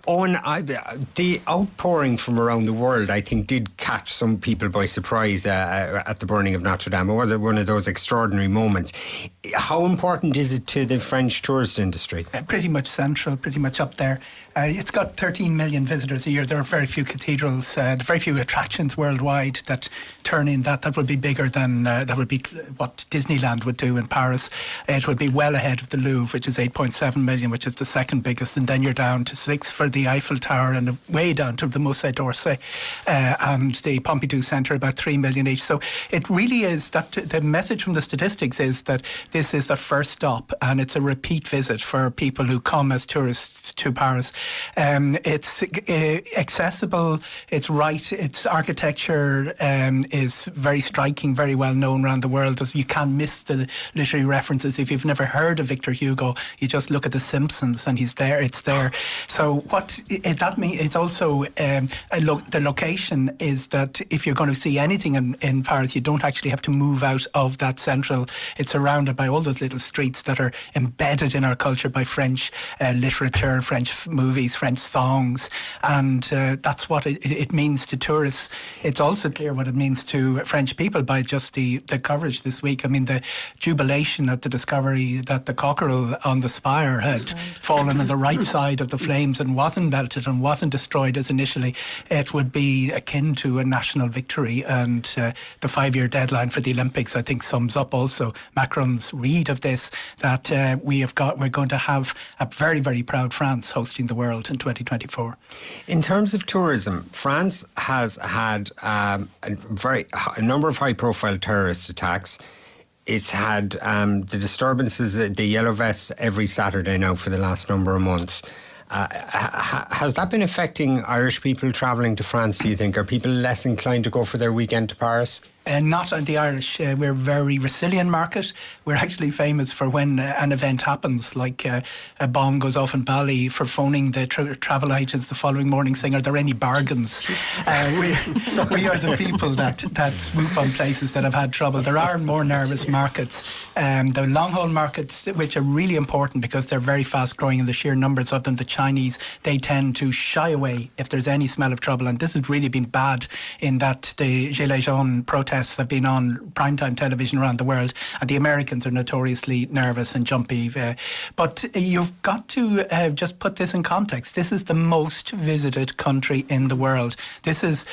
The outpouring from around the world, I think, did catch some people by surprise at the burning of Notre Dame. It was one of those extraordinary moments. How important is it to the French tourist industry? Pretty much central, pretty much up there. It's got 13 million visitors a year. There are very few cathedrals, very few attractions worldwide that turn in that. That would be bigger than, that would be what Disneyland would do in Paris. It would be well ahead of the Louvre, which is 8.7 million, which is the second biggest. And then you're down to 6 for the Eiffel Tower and way down to the Musée d'Orsay and the Pompidou Centre, about 3 million each. So it really is that the message from the statistics is that this is the first stop and it's a repeat visit for people who come as tourists to Paris. It's accessible, it's right, its architecture is very striking, very well known around the world. You can't miss the literary references. If you've never heard of Victor Hugo, you just look at The Simpsons and he's there, it's there. So what that means, it's also the location is that if you're going to see anything in Paris, you don't actually have to move out of that central. It's surrounded by all those little streets that are embedded in our culture by French literature, French movies, French songs, and that's what it means to tourists. It's also clear what it means to French people by just the coverage this week. I mean, the jubilation at the discovery that the cockerel on the spire had fallen on the right side of the flames and wasn't melted and wasn't destroyed as initially. It would be akin to a national victory, and the 5-year deadline for the Olympics, I think, sums up also Macron's read of this, that we're going to have a very, very proud France hosting the world in 2024. In terms of tourism, France has had a number of high-profile terrorist attacks. It's had the disturbances, the yellow vests every Saturday now for the last number of months. Has that been affecting Irish people travelling to France, do you think? Are people less inclined to go for their weekend to Paris? Not on the Irish. We're a very resilient market. We're actually famous for when an event happens, like a bomb goes off in Bali, for phoning the travel agents the following morning saying, are there any bargains? We are the people that swoop on places that have had trouble. There are more nervous markets. The long-haul markets, which are really important because they're very fast-growing and the sheer numbers of them, the Chinese, they tend to shy away if there's any smell of trouble. And this has really been bad in that the Gilets jaunes protests have been on primetime television around the world, and the Americans are notoriously nervous and jumpy. But you've got to just put this in context. This is the most visited country in the world. This is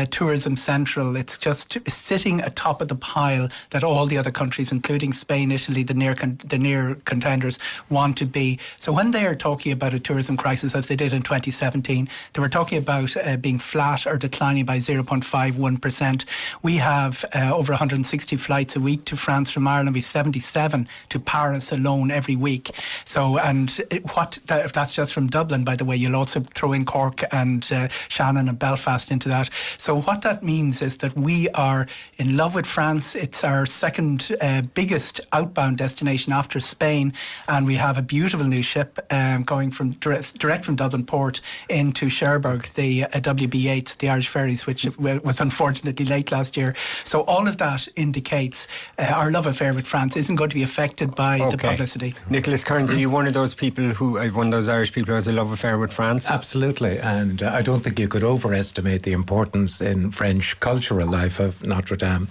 tourism central. It's just sitting atop of the pile that all the other countries, including Spain, Italy, the near contenders, want to be. So when they are talking about a tourism crisis, as they did in 2017, they were talking about being flat or declining by 0.51%. We have over 160 flights a week to France from Ireland. We have 77 to Paris alone every week. So, and that's just from Dublin, by the way. You'll also throw in Cork and Shannon and Belfast into that. So what that means is that we are in love with France. It's our second biggest outbound destination after Spain, and we have a beautiful new ship going from direct from Dublin Port into Cherbourg, the WB8, the Irish Ferries, which was unfortunately late last year. So all of that indicates our love affair with France isn't going to be affected by the publicity. Nicholas Kearns, are you one of those people one of those Irish people who has a love affair with France? Absolutely, and I don't think you could overestimate the importance in French cultural life of Notre Dame.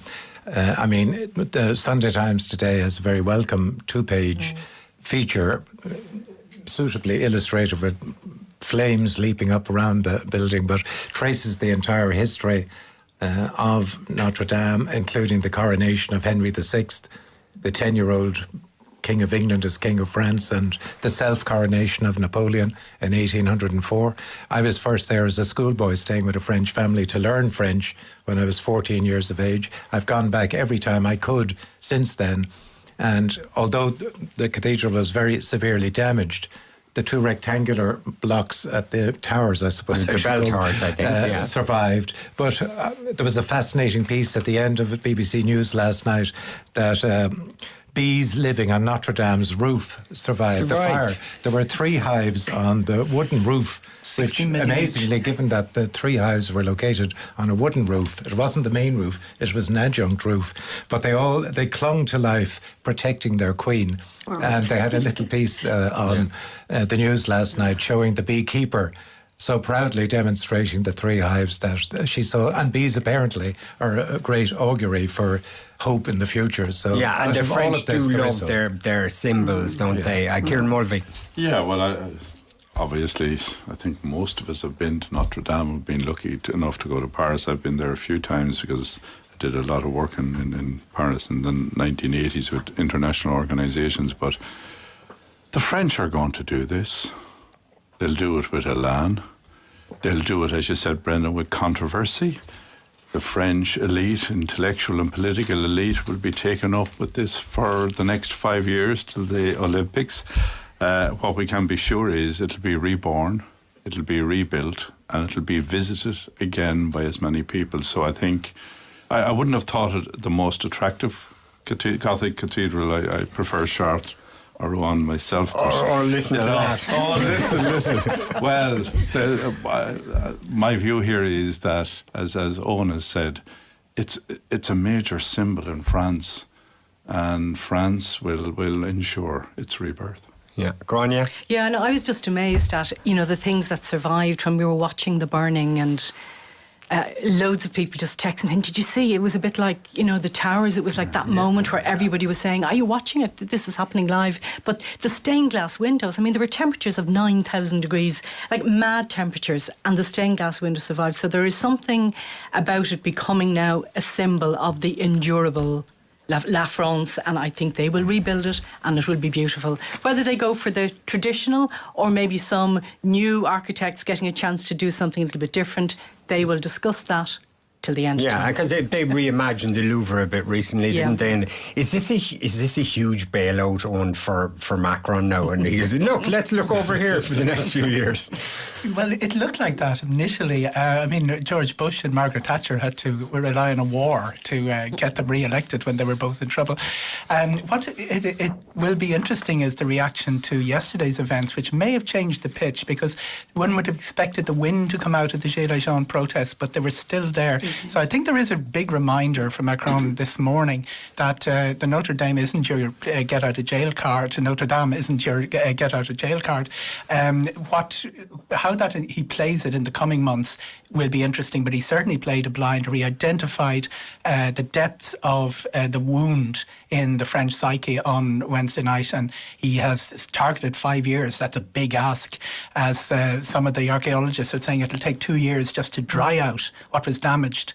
I mean, the Sunday Times today has a very welcome 2-page feature, suitably illustrative with flames leaping up around the building, but traces the entire history of Notre Dame, including the coronation of Henry VI, the 10-year-old King of England as King of France, and the self-coronation of Napoleon in 1804. I was first there as a schoolboy staying with a French family to learn French when I was 14 years of age. I've gone back every time I could since then, and although the cathedral was very severely damaged, the 2 rectangular blocks at the towers, I suppose, the bell towers, I think, survived. But there was a fascinating piece at the end of BBC News last night that bees living on Notre Dame's roof survived the fire. There were 3 hives on the wooden roof, which amazingly, given that the 3 hives were located on a wooden roof, it wasn't the main roof, it was an adjunct roof, but they clung to life, protecting their queen. And they had a little piece on the news last night showing the beekeeper so proudly demonstrating the three hives that she saw. And bees apparently are a great augury for hope in the future. So yeah, and the French do love their symbols, don't they? Kieran Mulvey. Yeah, well, obviously, I think most of us have been to Notre Dame. We've been lucky enough to go to Paris. I've been there a few times because I did a lot of work in Paris in the 1980s with international organisations. But the French are going to do this. They'll do it with elan. They'll do it, as you said, Brendan, with controversy. The French elite, intellectual and political elite, will be taken up with this for the next 5 years till the Olympics. What we can be sure is it'll be reborn, it'll be rebuilt, and it'll be visited again by as many people. So I think I wouldn't have thought it the most attractive Gothic cathedral. I prefer Chartres or Rouen myself. Or listen to that. Oh, listen. Well, my view here is that, as Eoghan has said, it's a major symbol in France, and France will ensure its rebirth. Yeah, Grania? Yeah, no, I was just amazed at, the things that survived when we were watching the burning, and loads of people just texting saying, did you see? It was a bit like, the towers. It was like that moment where everybody was saying, are you watching it? This is happening live. But the stained glass windows, there were temperatures of 9,000 degrees, like mad temperatures, and the stained glass windows survived. So there is something about it becoming now a symbol of the endurable La France, and I think they will rebuild it and it will be beautiful. Whether they go for the traditional or maybe some new architects getting a chance to do something a little bit different, they will discuss that till the end of time. Yeah, because they reimagined the Louvre a bit recently, didn't they? And is this a huge bailout owned for Macron now? And he goes, look, let's look over here for the next few years. Well, it looked like that initially. George Bush and Margaret Thatcher had to rely on a war to get them re-elected when they were both in trouble. What it will be interesting is the reaction to yesterday's events, which may have changed the pitch, because one would have expected the wind to come out of the Gilets jaunes protests, but they were still there. Mm-hmm. So I think there is a big reminder from Macron this morning that the Notre Dame isn't your get-out-of-jail card. Notre Dame isn't your get-out-of-jail card. How that he plays it in the coming months will be interesting, but he certainly played a blinder. He identified the depths of the wound in the French psyche on Wednesday night, and he has targeted 5 years. That's a big ask, as some of the archaeologists are saying it'll take 2 years just to dry out what was damaged,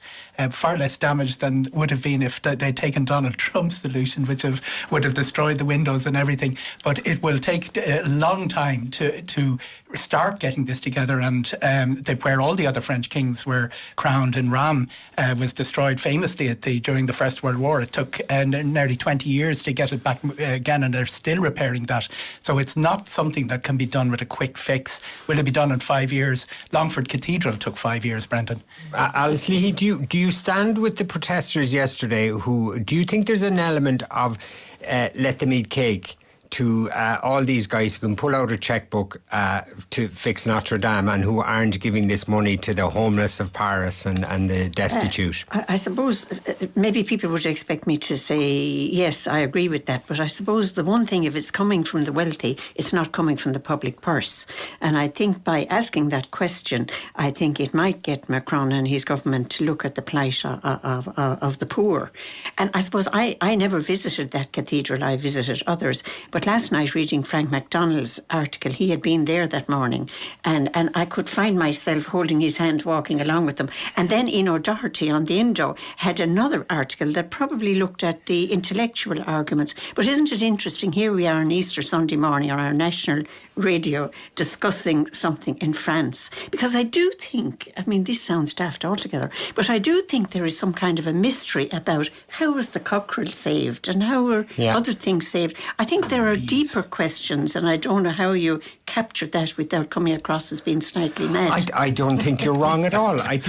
far less damage than would have been if they'd taken Donald Trump's solution, which would have destroyed the windows and everything. But it will take a long time to start getting this together, and where all the other French kings were crowned, and Rheims was destroyed famously during the First World War. It took nearly 20 years to get it back again, and they're still repairing that. So it's not something that can be done with a quick fix. Will it be done in 5 years? Longford Cathedral took 5 years, Brendan. Alice Leahy, do you stand with the protesters yesterday? Do you think there's an element of let them eat cake to all these guys who can pull out a checkbook to fix Notre Dame and who aren't giving this money to the homeless of Paris and the destitute? I suppose maybe people would expect me to say, yes, I agree with that. But I suppose the one thing, if it's coming from the wealthy, it's not coming from the public purse. And I think by asking that question, I think it might get Macron and his government to look at the plight of the poor. And I suppose I never visited that cathedral. I visited others. But last night, reading Frank MacDonald's article, he had been there that morning, and I could find myself holding his hand, walking along with them. And then Eno Doherty on the Indo had another article that probably looked at the intellectual arguments. But isn't it interesting? Here we are on Easter Sunday morning on our national radio discussing something in France. Because I do think, this sounds daft altogether, but I do think there is some kind of a mystery about how was the cockerel saved and how were other things saved. I think there are deeper questions, and I don't know how you capture that without coming across as being slightly mad. I don't think you're wrong at all.